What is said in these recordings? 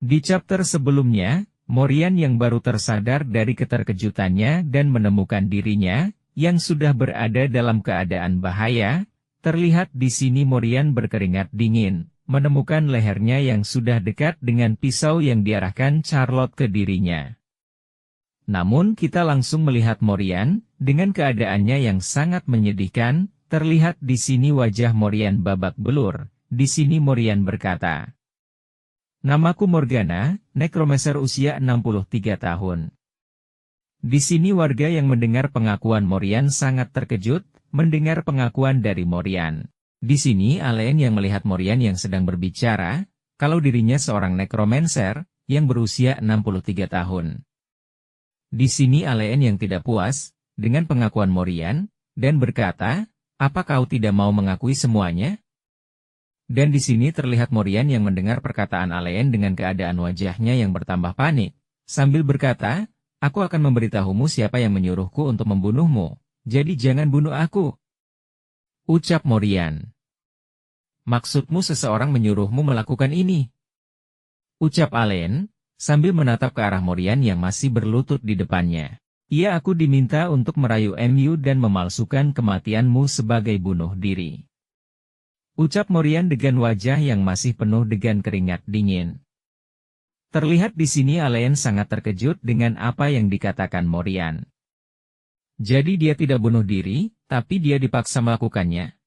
Di chapter sebelumnya, Morian yang baru tersadar dari keterkejutannya dan menemukan dirinya, yang sudah berada dalam keadaan bahaya, terlihat di sini Morian berkeringat dingin, menemukan lehernya yang sudah dekat dengan pisau yang diarahkan Charlotte ke dirinya. Namun kita langsung melihat Morian, dengan keadaannya yang sangat menyedihkan, terlihat di sini wajah Morian babak belur. Di sini Morian berkata, "Namaku Morgana, nekromancer usia 63 tahun. Di sini warga yang mendengar pengakuan Morian sangat terkejut, mendengar pengakuan dari Morian. Di sini Alain yang melihat Morian yang sedang berbicara, kalau dirinya seorang nekromancer, yang berusia 63 tahun. Di sini Alain yang tidak puas, dengan pengakuan Morian, dan berkata, "Apa kau tidak mau mengakui semuanya?" Dan di sini terlihat Morian yang mendengar perkataan Alain dengan keadaan wajahnya yang bertambah panik, sambil berkata, "Aku akan memberitahumu siapa yang menyuruhku untuk membunuhmu, jadi jangan bunuh aku." Ucap Morian. "Maksudmu seseorang menyuruhmu melakukan ini?" Ucap Alain, sambil menatap ke arah Morian yang masih berlutut di depannya. "Iya, aku diminta untuk merayu Mu dan memalsukan kematianmu sebagai bunuh diri." Ucap Morian dengan wajah yang masih penuh dengan keringat dingin. Terlihat di sini Alain sangat terkejut dengan apa yang dikatakan Morian. Jadi dia tidak bunuh diri, tapi dia dipaksa melakukannya.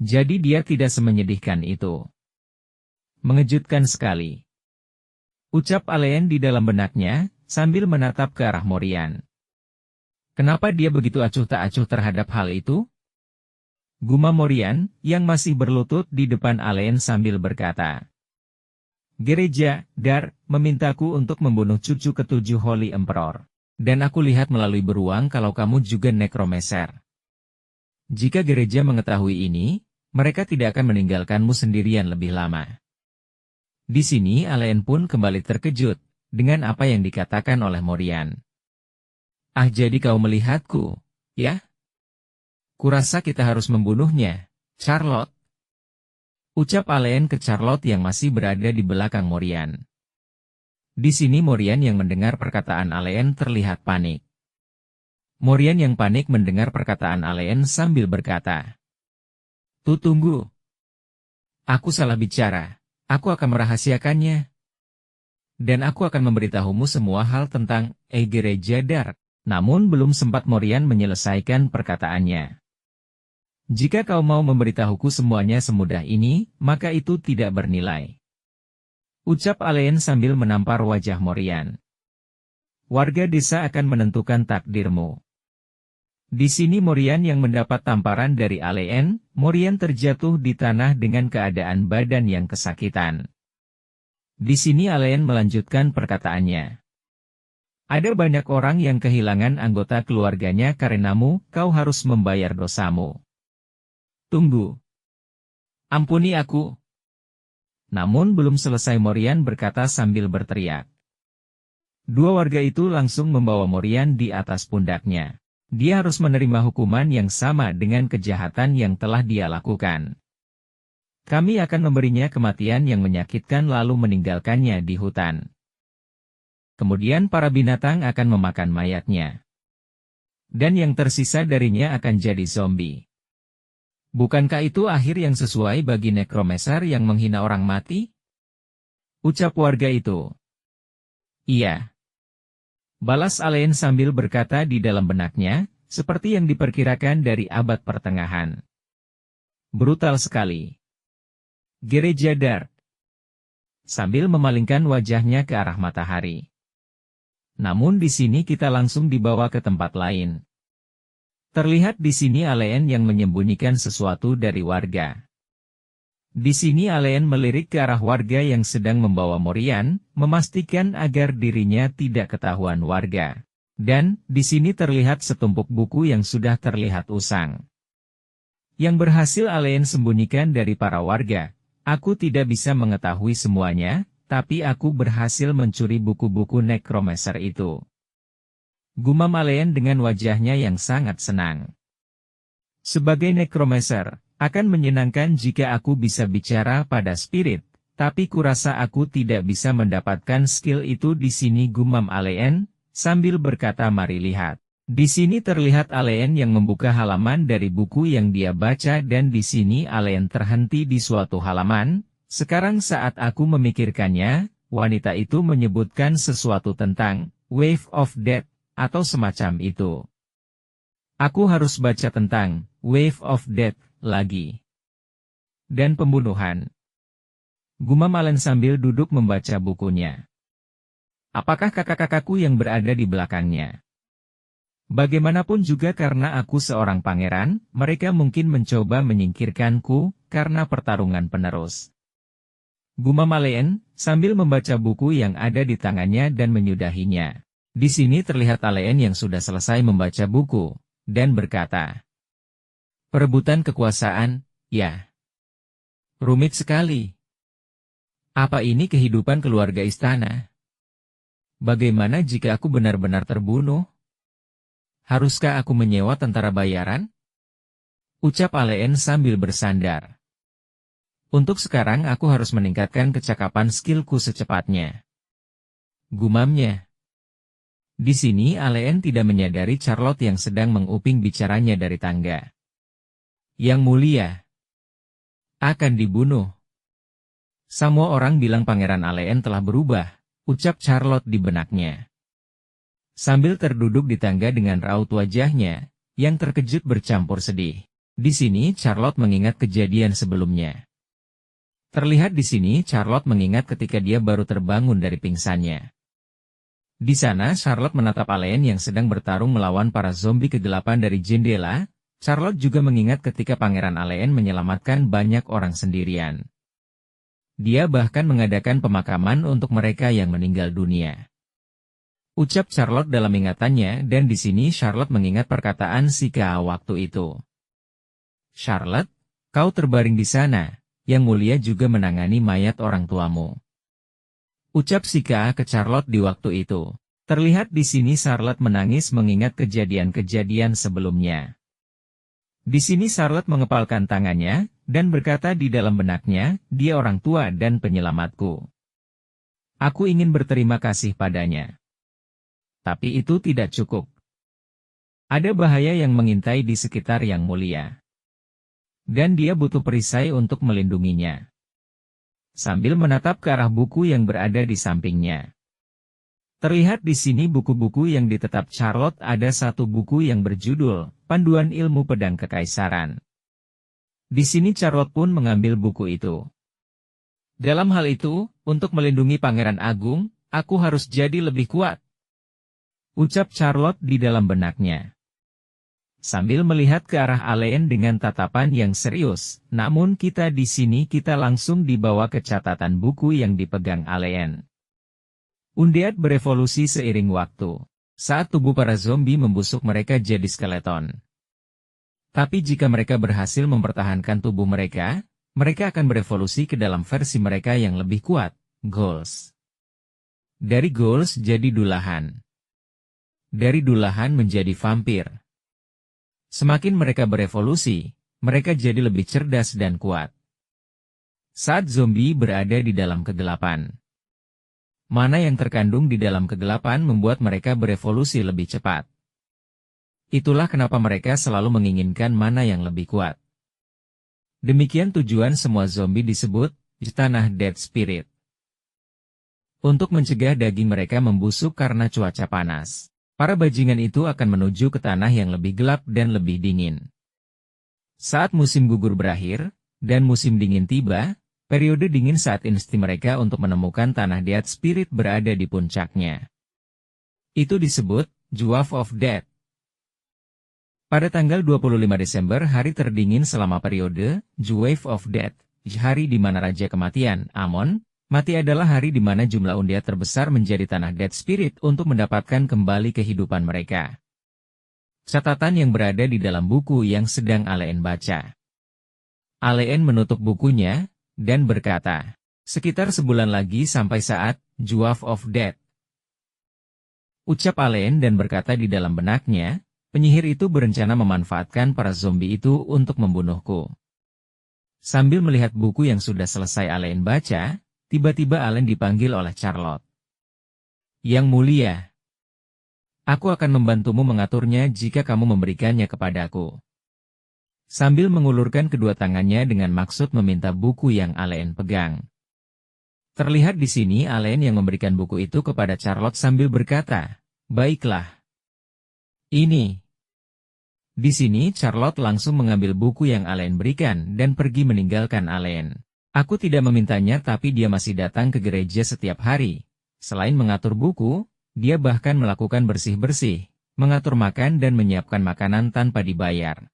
Jadi dia tidak semenyedihkan itu. Mengejutkan sekali. Ucap Alain di dalam benaknya, sambil menatap ke arah Morian. Kenapa dia begitu acuh tak acuh terhadap hal itu? Gumam Morian, yang masih berlutut di depan Alain sambil berkata, "Gereja, Dar, memintaku untuk membunuh cucu ketujuh Holy Emperor. Dan aku lihat melalui beruang kalau kamu juga nekromancer. Jika gereja mengetahui ini, mereka tidak akan meninggalkanmu sendirian lebih lama." Di sini Alain pun kembali terkejut, dengan apa yang dikatakan oleh Morian. "Ah, jadi kau melihatku, ya? Kurasa kita harus membunuhnya, Charlotte." Ucap Alain ke Charlotte yang masih berada di belakang Morian. Di sini Morian yang mendengar perkataan Alain terlihat panik. Morian yang panik mendengar perkataan Alain sambil berkata, Tunggu. Aku salah bicara. Aku akan merahasiakannya. Dan aku akan memberitahumu semua hal tentang gereja Dark." Namun belum sempat Morian menyelesaikan perkataannya. "Jika kau mau memberitahuku semuanya semudah ini, maka itu tidak bernilai." Ucap Alain sambil menampar wajah Morian. "Warga desa akan menentukan takdirmu." Di sini Morian yang mendapat tamparan dari Alain, Morian terjatuh di tanah dengan keadaan badan yang kesakitan. Di sini Alain melanjutkan perkataannya. "Ada banyak orang yang kehilangan anggota keluarganya karenamu, kau harus membayar dosamu. Tunggu. Ampuni aku." Namun belum selesai Morian berkata sambil berteriak. Dua warga itu langsung membawa Morian di atas pundaknya. Dia harus menerima hukuman yang sama dengan kejahatan yang telah dia lakukan. Kami akan memberinya kematian yang menyakitkan lalu meninggalkannya di hutan. Kemudian para binatang akan memakan mayatnya. Dan yang tersisa darinya akan jadi zombie. Bukankah itu akhir yang sesuai bagi nekromancer yang menghina orang mati? Ucap warga itu. Iya. Balas Alain sambil berkata di dalam benaknya, seperti yang diperkirakan dari abad pertengahan. Brutal sekali. Gereja Dark. Sambil memalingkan wajahnya ke arah matahari. Namun di sini kita langsung dibawa ke tempat lain. Terlihat di sini Alain yang menyembunyikan sesuatu dari warga. Di sini Alain melirik ke arah warga yang sedang membawa Morian, memastikan agar dirinya tidak ketahuan warga. Dan, di sini terlihat setumpuk buku yang sudah terlihat usang. Yang berhasil Alain sembunyikan dari para warga. "Aku tidak bisa mengetahui semuanya, tapi aku berhasil mencuri buku-buku nekromancer itu." Gumam Alain dengan wajahnya yang sangat senang. "Sebagai nekromancer, akan menyenangkan jika aku bisa bicara pada spirit, Tapi kurasa aku tidak bisa mendapatkan skill itu di sini, gumam Alain, sambil berkata mari lihat. Di sini terlihat Alain yang membuka halaman dari buku yang dia baca dan di sini Alain terhenti di suatu halaman. Sekarang saat aku memikirkannya, wanita itu menyebutkan sesuatu tentang Wave of Death, atau semacam itu. Aku harus baca tentang Wave of Death lagi. Dan pembunuhan. Gumam Alain sambil duduk membaca bukunya. Apakah kakak-kakakku yang berada di belakangnya? Bagaimanapun juga karena aku seorang pangeran, mereka mungkin mencoba menyingkirkanku karena pertarungan penerus. Gumam Alain, sambil membaca buku yang ada di tangannya dan menyudahinya. Di sini terlihat Alain yang sudah selesai membaca buku, dan berkata, perebutan kekuasaan, ya. Rumit sekali. Apa ini kehidupan keluarga istana? Bagaimana jika aku benar-benar terbunuh? Haruskah aku menyewa tentara bayaran? Ucap Alain sambil bersandar. Untuk sekarang aku harus meningkatkan kecakapan skillku secepatnya. Gumamnya. Di sini Alain tidak menyadari Charlotte yang sedang menguping bicaranya dari tangga. Yang mulia. Akan dibunuh. Semua orang bilang Pangeran Alain telah berubah, ucap Charlotte di benaknya. Sambil terduduk di tangga dengan raut wajahnya, yang terkejut bercampur sedih. Di sini Charlotte mengingat kejadian sebelumnya. Terlihat di sini Charlotte mengingat ketika dia baru terbangun dari pingsannya. Di sana Charlotte menatap Alain yang sedang bertarung melawan para zombie kegelapan dari jendela. Charlotte juga mengingat ketika Pangeran Alain menyelamatkan banyak orang sendirian. Dia bahkan mengadakan pemakaman untuk mereka yang meninggal dunia. Ucap Charlotte dalam ingatannya dan di sini Charlotte mengingat perkataan Sika waktu itu. Charlotte, kau terbaring di sana, yang mulia juga menangani mayat orang tuamu. Ucap Sika ke Charlotte di waktu itu. Terlihat di sini Charlotte menangis mengingat kejadian-kejadian sebelumnya. Di sini Charlotte mengepalkan tangannya, dan berkata di dalam benaknya, dia orang tua dan penyelamatku. Aku ingin berterima kasih padanya. Tapi itu tidak cukup. Ada bahaya yang mengintai di sekitar yang mulia. Dan dia butuh perisai untuk melindunginya. Sambil menatap ke arah buku yang berada di sampingnya. Terlihat di sini buku-buku yang ditetap Charlotte ada satu buku yang berjudul, Panduan Ilmu Pedang Kekaisaran. Di sini Charlotte pun mengambil buku itu. Dalam hal itu, untuk melindungi Pangeran Agung, aku harus jadi lebih kuat. Ucap Charlotte di dalam benaknya. Sambil melihat ke arah Alain dengan tatapan yang serius, namun kita di sini kita langsung dibawa ke catatan buku yang dipegang Alain. Undead berevolusi seiring waktu. Saat tubuh para zombie membusuk mereka jadi skeleton. Tapi jika mereka berhasil mempertahankan tubuh mereka, mereka akan berevolusi ke dalam versi mereka yang lebih kuat, Ghouls. Dari Ghouls jadi Dulahan. Dari Dulahan menjadi vampir. Semakin mereka berevolusi, mereka jadi lebih cerdas dan kuat. Saat zombie berada di dalam kegelapan. Mana yang terkandung di dalam kegelapan membuat mereka berevolusi lebih cepat. Itulah kenapa mereka selalu menginginkan mana yang lebih kuat. Demikian tujuan semua zombie disebut tanah Dead Spirit. Untuk mencegah daging mereka membusuk karena cuaca panas. Para bajingan itu akan menuju ke tanah yang lebih gelap dan lebih dingin. Saat musim gugur berakhir, dan musim dingin tiba, periode dingin saat insting mereka untuk menemukan tanah Dead Spirit berada di puncaknya. Itu disebut, Dwarf of Death. Pada tanggal 25 Desember hari terdingin selama periode, Dwarf of Death, hari di mana Raja Kematian, Amon, mati adalah hari di mana jumlah undead terbesar menjadi tanah Dead Spirit untuk mendapatkan kembali kehidupan mereka. Catatan yang berada di dalam buku yang sedang Alain baca. Alain menutup bukunya, dan berkata, sekitar sebulan lagi sampai saat, Dwarf of Death. Ucap Alain dan berkata di dalam benaknya, penyihir itu berencana memanfaatkan para zombie itu untuk membunuhku. Sambil melihat buku yang sudah selesai Alain baca, Tiba-tiba Allen dipanggil oleh Charlotte. Yang mulia, aku akan membantumu mengaturnya jika kamu memberikannya kepadaku. Sambil mengulurkan kedua tangannya dengan maksud meminta buku yang Allen pegang. Terlihat di sini Allen yang memberikan buku itu kepada Charlotte sambil berkata, "Baiklah. Ini." Di sini Charlotte langsung mengambil buku yang Allen berikan dan pergi meninggalkan Allen. Aku tidak memintanya tapi dia masih datang ke gereja setiap hari. Selain mengatur buku, dia bahkan melakukan bersih-bersih, mengatur makan dan menyiapkan makanan tanpa dibayar.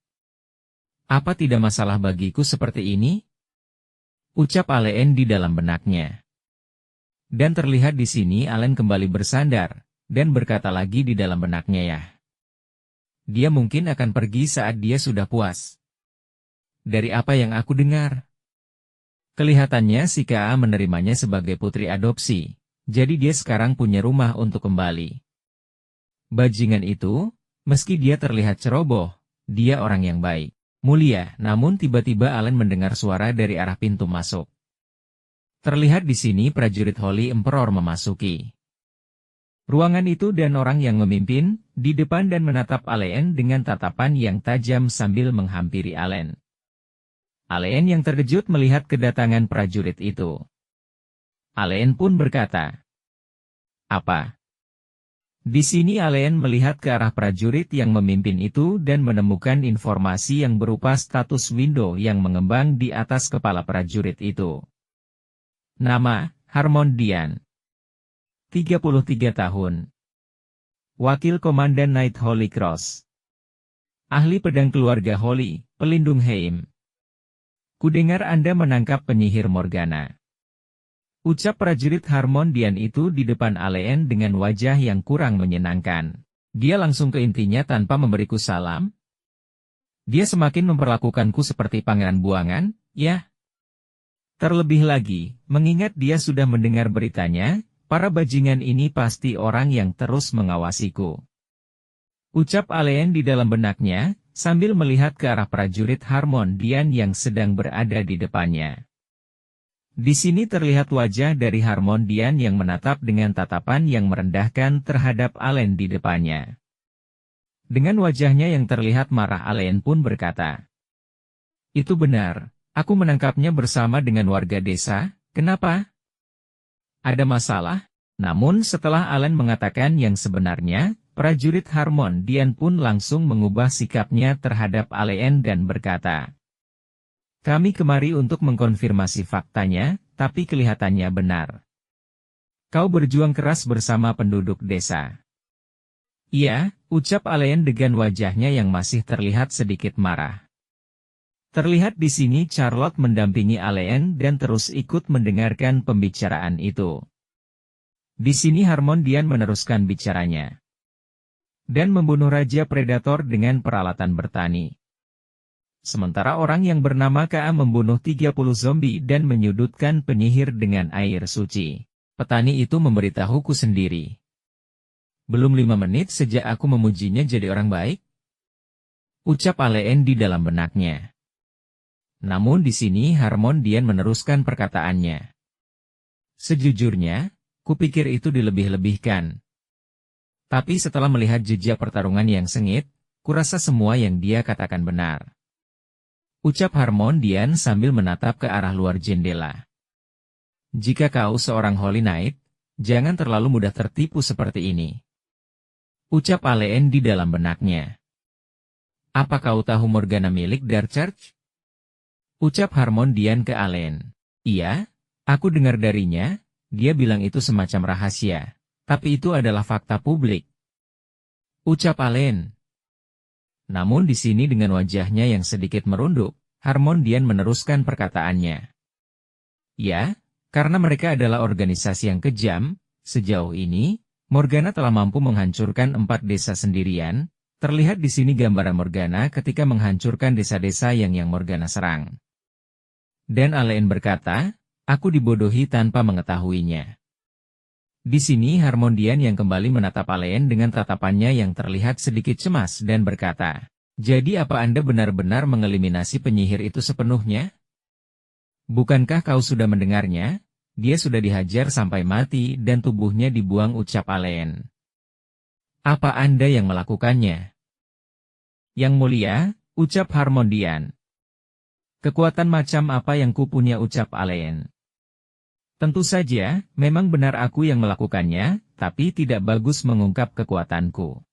Apa tidak masalah bagiku seperti ini? Ucap Allen di dalam benaknya. Dan terlihat di sini Allen kembali bersandar, dan berkata lagi di dalam benaknya ya. Dia mungkin akan pergi saat dia sudah puas. Dari apa yang aku dengar, kelihatannya si Ka menerimanya sebagai putri adopsi, jadi dia sekarang punya rumah untuk kembali. Bajingan itu, meski dia terlihat ceroboh, dia orang yang baik, mulia, namun tiba-tiba Allen mendengar suara dari arah pintu masuk. Terlihat di sini prajurit Holy Emperor memasuki ruangan itu dan orang yang memimpin, di depan dan menatap Allen dengan tatapan yang tajam sambil menghampiri Allen. Allen yang terkejut melihat kedatangan prajurit itu. Allen pun berkata, "Apa?" Di sini Allen melihat ke arah prajurit yang memimpin itu dan menemukan informasi yang berupa status window yang mengembang di atas kepala prajurit itu. Nama, Harmon Dian. 33 tahun. Wakil Komandan Knight Holy Cross. Ahli pedang keluarga Holy, pelindung Heim. Kudengar Anda menangkap penyihir Morgana. Ucap prajurit Harmon Dian itu di depan Allen dengan wajah yang kurang menyenangkan. Dia langsung ke intinya tanpa memberiku salam. Dia semakin memperlakukanku seperti pangeran buangan, ya? Terlebih lagi, mengingat dia sudah mendengar beritanya, para bajingan ini pasti orang yang terus mengawasiku. Ucap Allen di dalam benaknya, sambil melihat ke arah prajurit Harmon Dian yang sedang berada di depannya. Di sini terlihat wajah dari Harmon Dian yang menatap dengan tatapan yang merendahkan terhadap Allen di depannya. Dengan wajahnya yang terlihat marah Allen pun berkata, "Itu benar. Aku menangkapnya bersama dengan warga desa, kenapa? Ada masalah?" Namun setelah Allen mengatakan yang sebenarnya, prajurit Harmon Dian pun langsung mengubah sikapnya terhadap Allen dan berkata, "Kami kemari untuk mengkonfirmasi faktanya, tapi kelihatannya benar. Kau berjuang keras bersama penduduk desa." "Iya," ucap Allen dengan wajahnya yang masih terlihat sedikit marah. Terlihat di sini Charlotte mendampingi Allen dan terus ikut mendengarkan pembicaraan itu. Di sini Harmon Dian meneruskan bicaranya. Dan membunuh Raja Predator dengan peralatan bertani. Sementara orang yang bernama Ka membunuh 30 zombie dan menyudutkan penyihir dengan air suci. Petani itu memberitahuku sendiri. Belum 5 menit sejak aku memujinya jadi orang baik. Ucap Allen di dalam benaknya. Namun di sini Harmon Dian meneruskan perkataannya. "Sejujurnya, kupikir itu dilebih-lebihkan. Tapi setelah melihat jejak pertarungan yang sengit, kurasa semua yang dia katakan benar." Ucap Harmon Dian sambil menatap ke arah luar jendela. "Jika kau seorang Holy Knight, jangan terlalu mudah tertipu seperti ini." Ucap Allen di dalam benaknya. "Apa kau tahu Morgana milik Dark Church?" Ucap Harmon Dian ke Allen. "Iya, aku dengar darinya, dia bilang itu semacam rahasia. Tapi itu adalah fakta publik." Ucap Allen. Namun di sini dengan wajahnya yang sedikit merunduk, Harmon Dian meneruskan perkataannya. "Ya, karena mereka adalah organisasi yang kejam, sejauh ini, Morgana telah mampu menghancurkan 4 desa sendirian. Terlihat di sini gambaran Morgana ketika menghancurkan desa-desa yang Morgana serang." Dan Allen berkata, "Aku dibodohi tanpa mengetahuinya." Di sini Harmon Dian yang kembali menatap Allen dengan tatapannya yang terlihat sedikit cemas dan berkata, "Jadi apa Anda benar-benar mengeliminasi penyihir itu sepenuhnya? Bukankah kau sudah mendengarnya? dia sudah dihajar sampai mati dan tubuhnya dibuang, ucap Alain. Apa Anda yang melakukannya? Yang mulia, ucap Harmondian. Kekuatan macam apa yang kupunya, ucap Alain. Tentu saja, memang benar aku yang melakukannya, tapi tidak bagus mengungkap kekuatanku.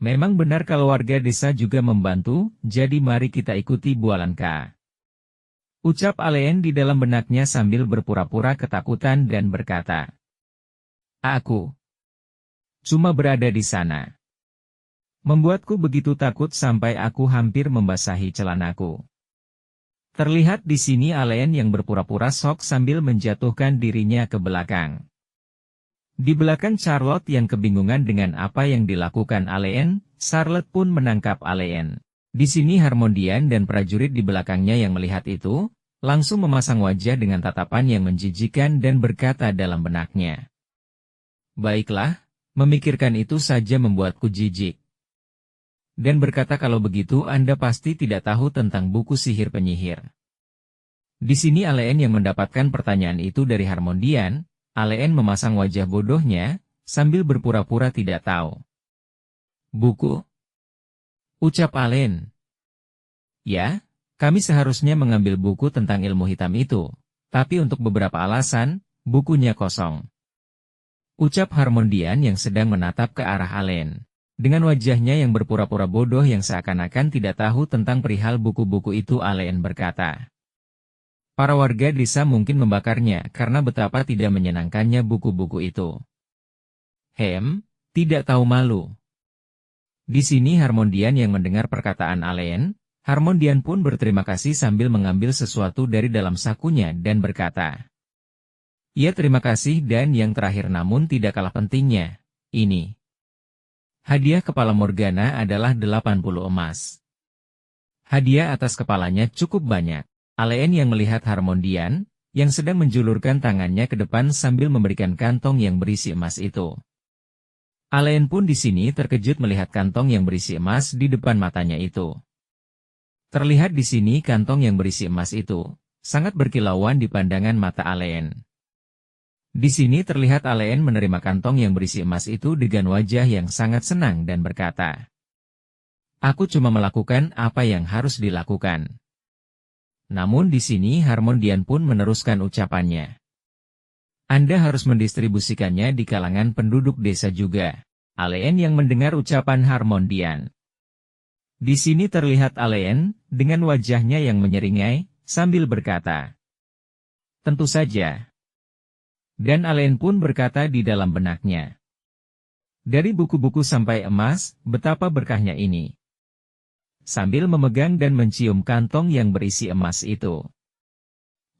Memang benar kalau warga desa juga membantu, jadi mari kita ikuti Bualanka. Ucap Alain di dalam benaknya sambil berpura-pura ketakutan dan berkata, aku cuma berada di sana. Membuatku begitu takut sampai aku hampir membasahi celanaku. Terlihat di sini Alain yang berpura-pura shock sambil menjatuhkan dirinya ke belakang. Di belakang Charlotte yang kebingungan dengan apa yang dilakukan Alain, Charlotte pun menangkap Alain. Di sini Harmondian dan prajurit di belakangnya yang melihat itu, langsung memasang wajah dengan tatapan yang menjijikan dan berkata dalam benaknya. Baiklah, memikirkan itu saja membuatku jijik. Dan berkata kalau begitu Anda pasti tidak tahu tentang buku sihir penyihir. Di sini Alain yang mendapatkan pertanyaan itu dari Harmondian, Alain memasang wajah bodohnya, sambil berpura-pura tidak tahu. Buku? Ucap Alain. Ya, kami seharusnya mengambil buku tentang ilmu hitam itu, tapi untuk beberapa alasan, bukunya kosong. Ucap Harmondian yang sedang menatap ke arah Alain. Dengan wajahnya yang berpura-pura bodoh yang seakan-akan tidak tahu tentang perihal buku-buku itu, Alain berkata. Para warga desa mungkin membakarnya karena betapa tidak menyenangkannya buku-buku itu. Tidak tahu malu. Di sini Harmondian yang mendengar perkataan Alain, Harmondian pun berterima kasih sambil mengambil sesuatu dari dalam sakunya dan berkata. Ya terima kasih dan yang terakhir namun tidak kalah pentingnya, ini. Hadiah kepala Morgana adalah 80 emas. Hadiah atas kepalanya cukup banyak. Alain yang melihat Harmondian, yang sedang menjulurkan tangannya ke depan sambil memberikan kantong yang berisi emas itu. Alain pun di sini terkejut melihat kantong yang berisi emas di depan matanya itu. Terlihat di sini kantong yang berisi emas itu, sangat berkilauan di pandangan mata Alain. Di sini terlihat Alain menerima kantong yang berisi emas itu dengan wajah yang sangat senang dan berkata, aku cuma melakukan apa yang harus dilakukan. Namun di sini Harmondian pun meneruskan ucapannya. Anda harus mendistribusikannya di kalangan penduduk desa juga. Alain yang mendengar ucapan Harmondian. Di sini terlihat Alain, dengan wajahnya yang menyeringai, sambil berkata. Tentu saja. Dan Alain pun berkata di dalam benaknya. Dari buku-buku sampai emas, betapa berkahnya ini. Sambil memegang dan mencium kantong yang berisi emas itu.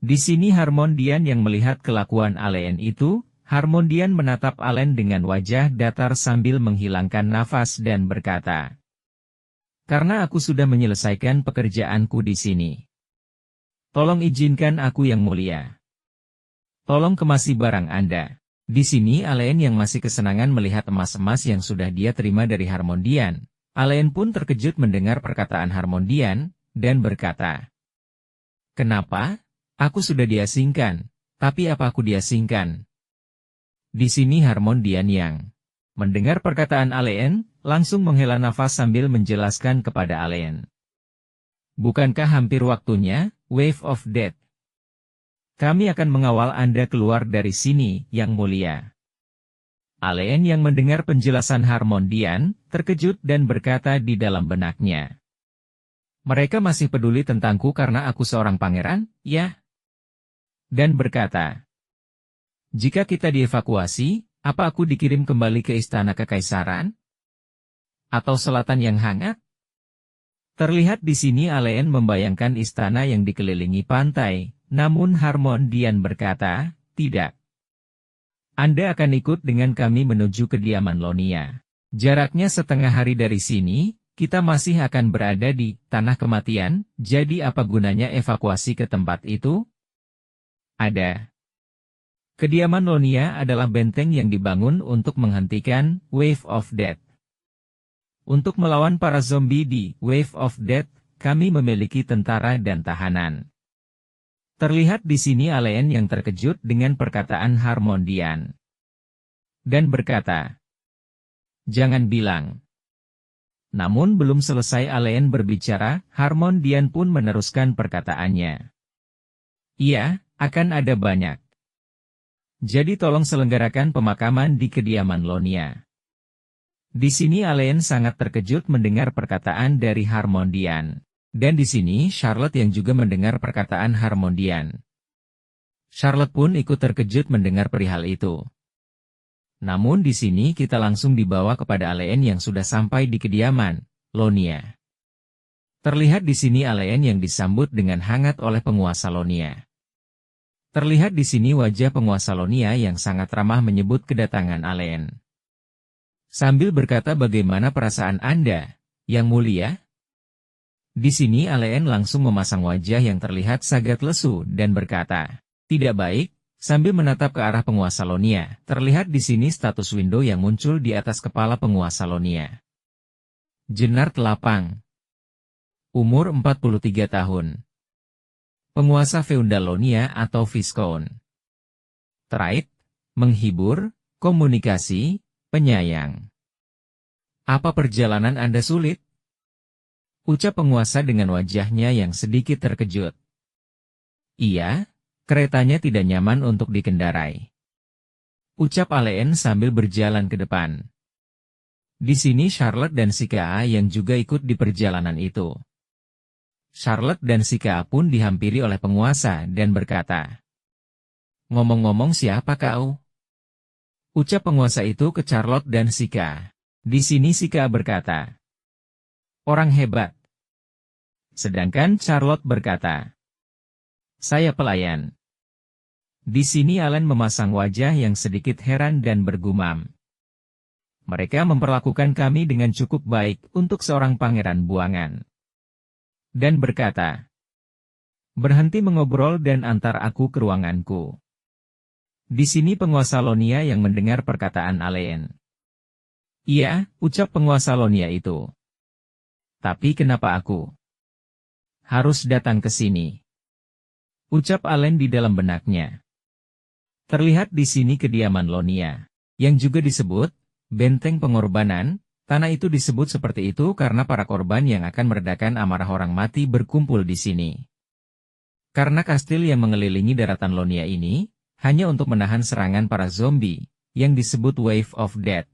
Di sini Harmondian yang melihat kelakuan Alain itu, Harmondian menatap Alain dengan wajah datar sambil menghilangkan nafas dan berkata, karena aku sudah menyelesaikan pekerjaanku di sini. Tolong izinkan aku yang mulia. Tolong kemasi barang Anda. Di sini Alain yang masih kesenangan melihat emas-emas yang sudah dia terima dari Harmondian. Alain pun terkejut mendengar perkataan Harmondian, dan berkata, kenapa? Aku sudah diasingkan, tapi apa aku diasingkan? Di sini Harmondian yang mendengar perkataan Alain, langsung menghela nafas sambil menjelaskan kepada Alain. Bukankah hampir waktunya, Wave of Death? Kami akan mengawal Anda keluar dari sini, Yang Mulia. Alain yang mendengar penjelasan Harmondian, terkejut dan berkata di dalam benaknya. Mereka masih peduli tentangku karena aku seorang pangeran, ya? Dan berkata, jika kita dievakuasi, apa aku dikirim kembali ke istana kekaisaran? Atau selatan yang hangat? Terlihat di sini Alain membayangkan istana yang dikelilingi pantai, namun Harmondian berkata, tidak. Anda akan ikut dengan kami menuju kediaman Lonia. Jaraknya setengah hari dari sini, kita masih akan berada di tanah kematian, jadi apa gunanya evakuasi ke tempat itu? Ada. Kediaman Lonia adalah benteng yang dibangun untuk menghentikan Wave of Death. Untuk melawan para zombie di Wave of Death, kami memiliki tentara dan tahanan. Terlihat di sini Alain yang terkejut dengan perkataan Harmondian. Dan berkata, "Jangan bilang." Namun belum selesai Alain berbicara, Harmondian pun meneruskan perkataannya. "Iya, akan ada banyak. Jadi tolong selenggarakan pemakaman di kediaman Lonia." Di sini Alain sangat terkejut mendengar perkataan dari Harmondian. Dan di sini Charlotte yang juga mendengar perkataan Harmondian. Charlotte pun ikut terkejut mendengar perihal itu. Namun di sini kita langsung dibawa kepada Alain yang sudah sampai di kediaman Lonia. Terlihat di sini Alain yang disambut dengan hangat oleh penguasa Lonia. Terlihat di sini wajah penguasa Lonia yang sangat ramah menyebut kedatangan Alain. Sambil berkata, "Bagaimana perasaan Anda, Yang Mulia?" Di sini Alain langsung memasang wajah yang terlihat sangat lesu dan berkata, "Tidak baik," sambil menatap ke arah penguasa Lonia. Terlihat di sini status window yang muncul di atas kepala penguasa Lonia. Jenar Telapang. Umur 43 tahun. Penguasa feudal Lonia atau Viscount. Trait, menghibur, komunikasi, penyayang. "Apa perjalanan Anda sulit?" ucap penguasa dengan wajahnya yang sedikit terkejut. "Iya, keretanya tidak nyaman untuk dikendarai," ucap Alain sambil berjalan ke depan. Di sini Charlotte dan si Ka yang juga ikut di perjalanan itu. Charlotte dan si Ka pun dihampiri oleh penguasa dan berkata, "Ngomong-ngomong, siapa kau?" ucap penguasa itu ke Charlotte dan si Ka. Di sini si Ka berkata, "Orang hebat." Sedangkan Charlotte berkata, "Saya pelayan." Di sini Alain memasang wajah yang sedikit heran dan bergumam. "Mereka memperlakukan kami dengan cukup baik untuk seorang pangeran buangan." Dan berkata, "Berhenti mengobrol dan antar aku ke ruanganku." Di sini penguasa Lonia yang mendengar perkataan Alain. "Iya," ucap penguasa Lonia itu. "Tapi kenapa aku harus datang ke sini?" ucap Alain di dalam benaknya. Terlihat di sini kediaman Lonia, yang juga disebut benteng pengorbanan. Tanah itu disebut seperti itu karena para korban yang akan meredakan amarah orang mati berkumpul di sini. Karena kastil yang mengelilingi daratan Lonia ini hanya untuk menahan serangan para zombie yang disebut Wave of Death.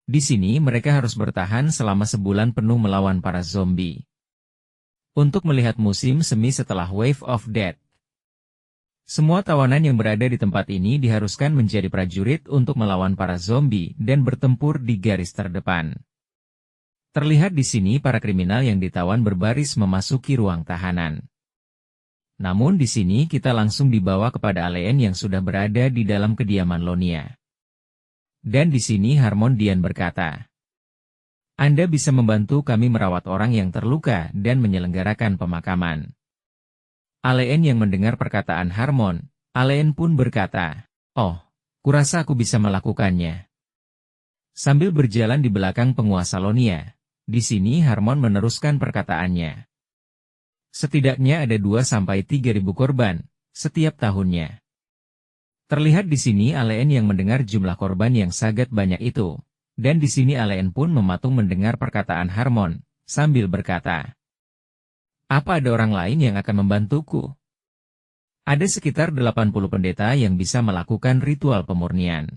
Di sini mereka harus bertahan selama sebulan penuh melawan para zombie. Untuk melihat musim semi setelah Wave of Death. Semua tawanan yang berada di tempat ini diharuskan menjadi prajurit untuk melawan para zombie dan bertempur di garis terdepan. Terlihat di sini para kriminal yang ditawan berbaris memasuki ruang tahanan. Namun di sini kita langsung dibawa kepada Alain yang sudah berada di dalam kediaman Lonia. Dan di sini Harmondian berkata, "Anda bisa membantu kami merawat orang yang terluka dan menyelenggarakan pemakaman." Alain yang mendengar perkataan Harmon, Alain pun berkata, "Oh, kurasa aku bisa melakukannya." Sambil berjalan di belakang penguasa Lonia, di sini Harmon meneruskan perkataannya. Setidaknya ada 2-3 ribu korban setiap tahunnya. Terlihat di sini Alain yang mendengar jumlah korban yang sangat banyak itu. Dan di sini Alain pun mematung mendengar perkataan Harmon, sambil berkata, "Apa ada orang lain yang akan membantuku?" Ada sekitar 80 pendeta yang bisa melakukan ritual pemurnian.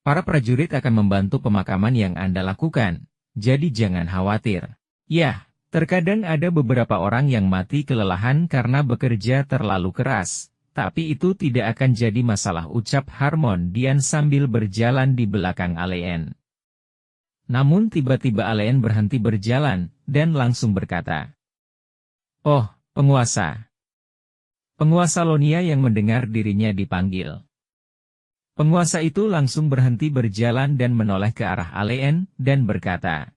Para prajurit akan membantu pemakaman yang Anda lakukan, jadi jangan khawatir. Ya, terkadang ada beberapa orang yang mati kelelahan karena bekerja terlalu keras. Tapi itu tidak akan jadi masalah, ucap Harmondian sambil berjalan di belakang Alain. Namun tiba-tiba Alain berhenti berjalan, dan langsung berkata, "Oh, penguasa." Penguasa Lonia yang mendengar dirinya dipanggil. Penguasa itu langsung berhenti berjalan dan menoleh ke arah Alain, dan berkata,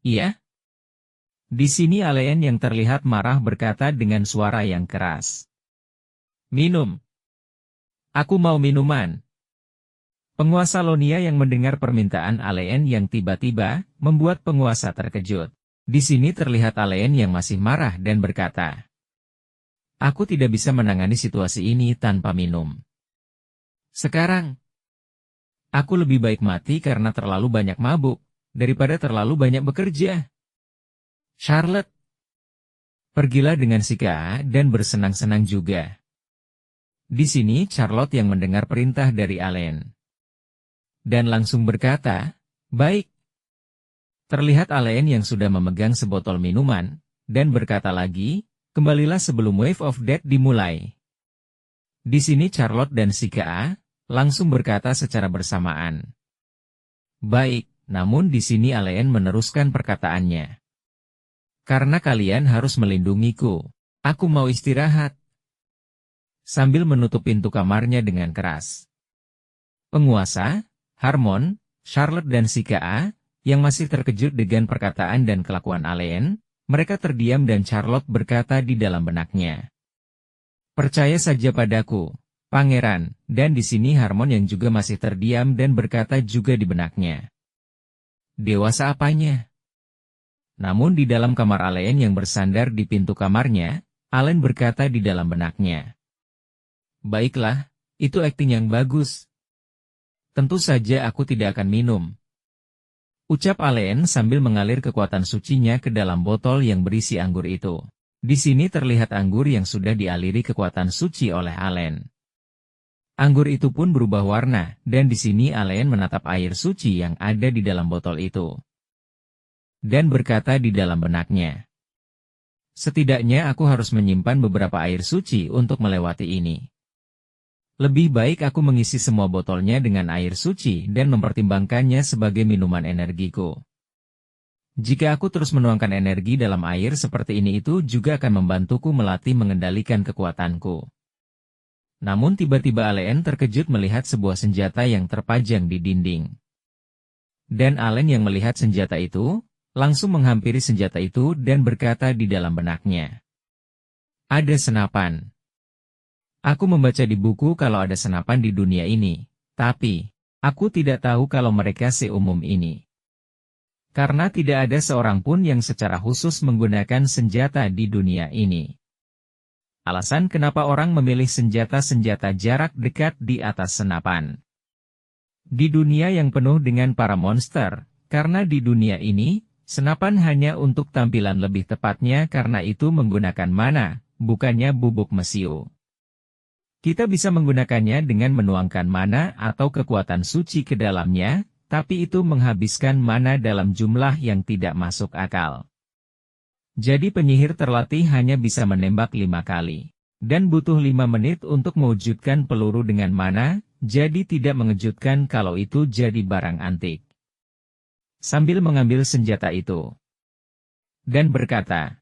"Iya?" Di sini Alain yang terlihat marah berkata dengan suara yang keras, "Minum. Aku mau minuman." Penguasa Lonia yang mendengar permintaan Alain yang tiba-tiba, membuat penguasa terkejut. Di sini terlihat Alain yang masih marah dan berkata, Aku tidak bisa menangani situasi ini tanpa minum. Sekarang, aku lebih baik mati karena terlalu banyak mabuk, daripada terlalu banyak bekerja. Charlotte, pergilah dengan si Ka dan bersenang-senang juga. Di sini Charlotte yang mendengar perintah dari Allen. Dan langsung berkata, baik. Terlihat Allen yang sudah memegang sebotol minuman, dan berkata lagi, kembalilah sebelum Wave of Death dimulai. Di sini Charlotte dan si Ka langsung berkata secara bersamaan. Baik, namun di sini Allen meneruskan perkataannya. Karena kalian harus melindungiku, aku mau istirahat. Sambil menutup pintu kamarnya dengan keras. Penguasa, Harmon, Charlotte dan si Ka yang masih terkejut dengan perkataan dan kelakuan Allen, mereka terdiam dan Charlotte berkata di dalam benaknya. Percaya saja padaku, Pangeran, dan di sini Harmon yang juga masih terdiam dan berkata juga di benaknya. Dewasa apanya? Namun di dalam kamar Allen yang bersandar di pintu kamarnya, Allen berkata di dalam benaknya. Baiklah, itu akting yang bagus. Tentu saja aku tidak akan minum. Ucap Allen sambil mengalir kekuatan sucinya ke dalam botol yang berisi anggur itu. Di sini terlihat anggur yang sudah dialiri kekuatan suci oleh Allen. Anggur itu pun berubah warna, dan di sini Allen menatap air suci yang ada di dalam botol itu. Dan berkata di dalam benaknya. Setidaknya aku harus menyimpan beberapa air suci untuk melewati ini. Lebih baik aku mengisi semua botolnya dengan air suci dan mempertimbangkannya sebagai minuman energiku. Jika aku terus menuangkan energi dalam air seperti ini itu juga akan membantuku melatih mengendalikan kekuatanku. Namun tiba-tiba Allen terkejut melihat sebuah senjata yang terpajang di dinding. Dan Allen yang melihat senjata itu, langsung menghampiri senjata itu dan berkata di dalam benaknya. Ada senapan. Aku membaca di buku kalau ada senapan di dunia ini, tapi aku tidak tahu kalau mereka seumum ini. Karena tidak ada seorang pun yang secara khusus menggunakan senjata di dunia ini. Alasan kenapa orang memilih senjata-senjata jarak dekat di atas senapan. Di dunia yang penuh dengan para monster, karena di dunia ini, senapan hanya untuk tampilan lebih tepatnya karena itu menggunakan mana, bukannya bubuk mesiu. Kita bisa menggunakannya dengan menuangkan mana atau kekuatan suci ke dalamnya, tapi itu menghabiskan mana dalam jumlah yang tidak masuk akal. Jadi penyihir terlatih hanya bisa menembak 5 kali. Dan butuh 5 menit untuk mewujudkan peluru dengan mana, jadi tidak mengejutkan kalau itu jadi barang antik. Sambil mengambil senjata itu. Dan berkata.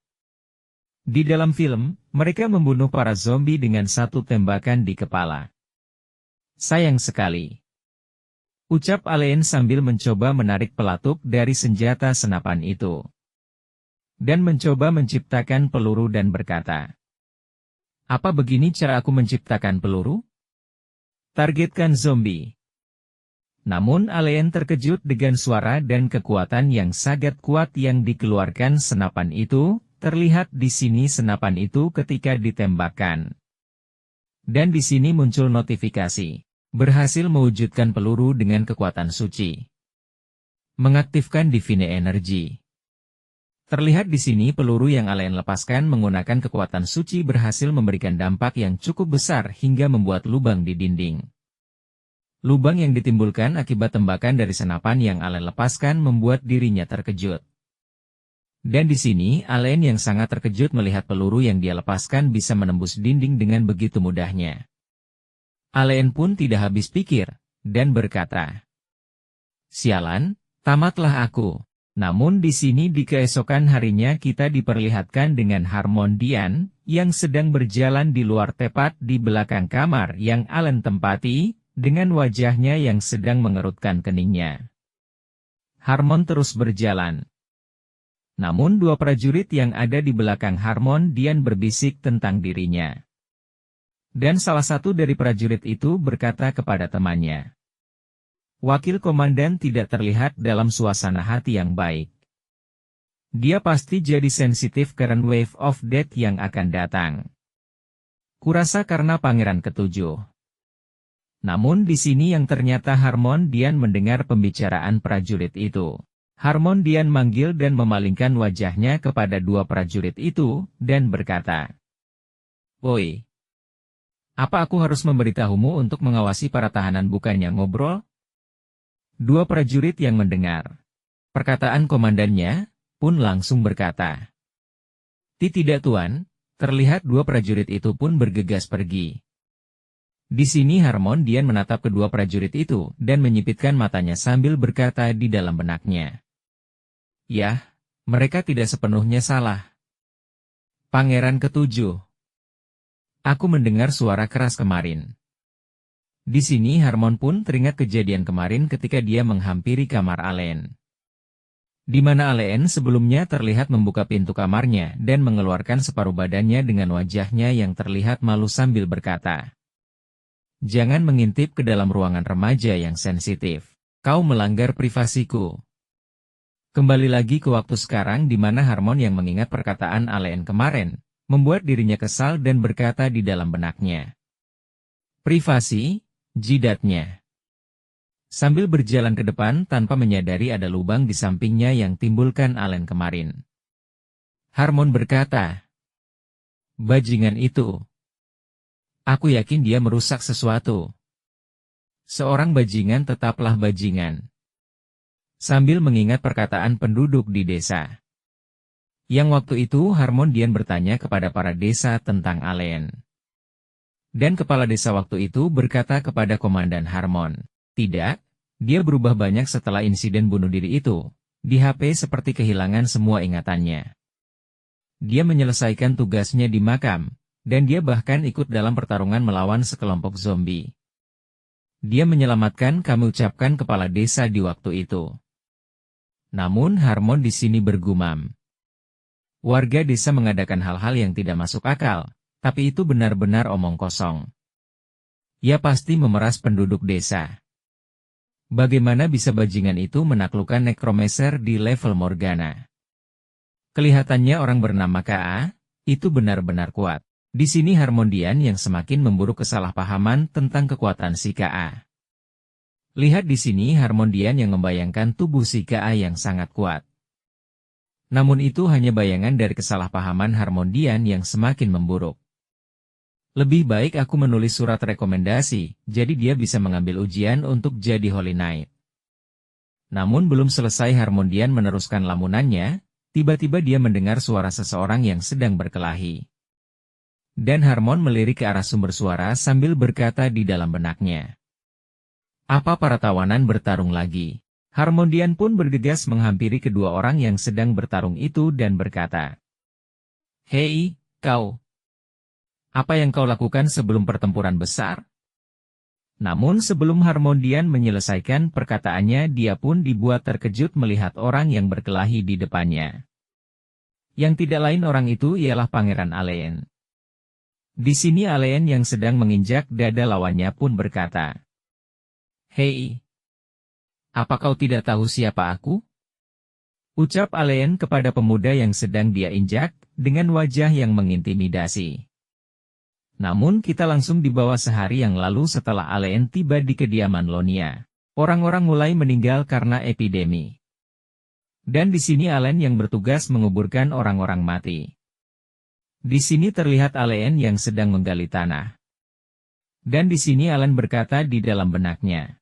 Di dalam film, mereka membunuh para zombie dengan satu tembakan di kepala. Sayang sekali. Ucap Allen sambil mencoba menarik pelatuk dari senjata senapan itu. Dan mencoba menciptakan peluru dan berkata. Apa begini cara aku menciptakan peluru? Targetkan zombie. Namun Allen terkejut dengan suara dan kekuatan yang sangat kuat yang dikeluarkan senapan itu. Terlihat di sini senapan itu ketika ditembakkan. Dan di sini muncul notifikasi. Berhasil mewujudkan peluru dengan kekuatan suci. Mengaktifkan Divine Energy. Terlihat di sini peluru yang Allen lepaskan menggunakan kekuatan suci berhasil memberikan dampak yang cukup besar hingga membuat lubang di dinding. Lubang yang ditimbulkan akibat tembakan dari senapan yang Allen lepaskan membuat dirinya terkejut. Dan di sini, Allen yang sangat terkejut melihat peluru yang dia lepaskan bisa menembus dinding dengan begitu mudahnya. Allen pun tidak habis pikir, dan berkata, Sialan, tamatlah aku. Namun di sini di keesokan harinya kita diperlihatkan dengan Harmon Dian, yang sedang berjalan di luar tepat di belakang kamar yang Allen tempati, dengan wajahnya yang sedang mengerutkan keningnya. Harmon terus berjalan. Namun 2 prajurit yang ada di belakang Harmon Dian berbisik tentang dirinya. Dan salah satu dari prajurit itu berkata kepada temannya. Wakil komandan tidak terlihat dalam suasana hati yang baik. Dia pasti jadi sensitif karena Wave of Death yang akan datang. Kurasa karena pangeran ketujuh. Namun di sini yang ternyata Harmondian mendengar pembicaraan prajurit itu. Harmondian manggil dan memalingkan wajahnya kepada dua prajurit itu, dan berkata, "Woi, apa aku harus memberitahumu untuk mengawasi para tahanan bukannya ngobrol?" Dua prajurit yang mendengar perkataan komandannya, pun langsung berkata, Tidak tuan." Terlihat dua prajurit itu pun bergegas pergi. Di sini Harmondian menatap kedua prajurit itu, dan menyipitkan matanya sambil berkata di dalam benaknya. "Yah, mereka tidak sepenuhnya salah. Pangeran ketujuh. Aku mendengar suara keras kemarin." Di sini Harmon pun teringat kejadian kemarin ketika dia menghampiri kamar Alen. Di mana Alen sebelumnya terlihat membuka pintu kamarnya dan mengeluarkan separuh badannya dengan wajahnya yang terlihat malu sambil berkata, "Jangan mengintip ke dalam ruangan remaja yang sensitif. Kau melanggar privasiku." Kembali lagi ke waktu sekarang di mana Harmon yang mengingat perkataan Alen kemarin, membuat dirinya kesal dan berkata di dalam benaknya, "Privasi, jidatnya." Sambil berjalan ke depan tanpa menyadari ada lubang di sampingnya yang timbulkan Alen kemarin. Harmon berkata, "Bajingan itu. Aku yakin dia merusak sesuatu. Seorang bajingan tetaplah bajingan." Sambil mengingat perkataan penduduk di desa. Yang waktu itu Harmondian bertanya kepada para desa tentang Alen. Dan kepala desa waktu itu berkata kepada Komandan Harmon, "Tidak, dia berubah banyak setelah insiden bunuh diri itu. Di HP seperti kehilangan semua ingatannya. Dia menyelesaikan tugasnya di makam, dan dia bahkan ikut dalam pertarungan melawan sekelompok zombie. Dia menyelamatkan," kami ucapkan kepala desa di waktu itu. Namun Harmon di sini bergumam. Warga desa mengadakan hal-hal yang tidak masuk akal, tapi itu benar-benar omong kosong. Ia pasti memeras penduduk desa. Bagaimana bisa bajingan itu menaklukkan nekromancer di level Morgana? Kelihatannya orang bernama K.A. itu benar-benar kuat. Di sini Harmondian yang semakin memburuk kesalahpahaman tentang kekuatan si K.A. Lihat di sini Harmondian yang membayangkan tubuh si K.A. yang sangat kuat. Namun itu hanya bayangan dari kesalahpahaman Harmondian yang semakin memburuk. Lebih baik aku menulis surat rekomendasi, jadi dia bisa mengambil ujian untuk jadi Holy Knight. Namun belum selesai Harmondian meneruskan lamunannya, tiba-tiba dia mendengar suara seseorang yang sedang berkelahi. Dan Harmon melirik ke arah sumber suara sambil berkata di dalam benaknya, "Apa para tawanan bertarung lagi?" Harmondian pun bergegas menghampiri kedua orang yang sedang bertarung itu dan berkata, "Hei, kau! Apa yang kau lakukan sebelum pertempuran besar?" Namun sebelum Harmondian menyelesaikan perkataannya dia pun dibuat terkejut melihat orang yang berkelahi di depannya. Yang tidak lain orang itu ialah Pangeran Alen. Di sini Alen yang sedang menginjak dada lawannya pun berkata, "Hei! Apa kau tidak tahu siapa aku?" Ucap Alen kepada pemuda yang sedang dia injak, dengan wajah yang mengintimidasi. Namun kita langsung dibawa sehari yang lalu setelah Alen tiba di kediaman Lonia. Orang-orang mulai meninggal karena epidemi. Dan di sini Alen yang bertugas menguburkan orang-orang mati. Di sini terlihat Alen yang sedang menggali tanah. Dan di sini Alen berkata di dalam benaknya,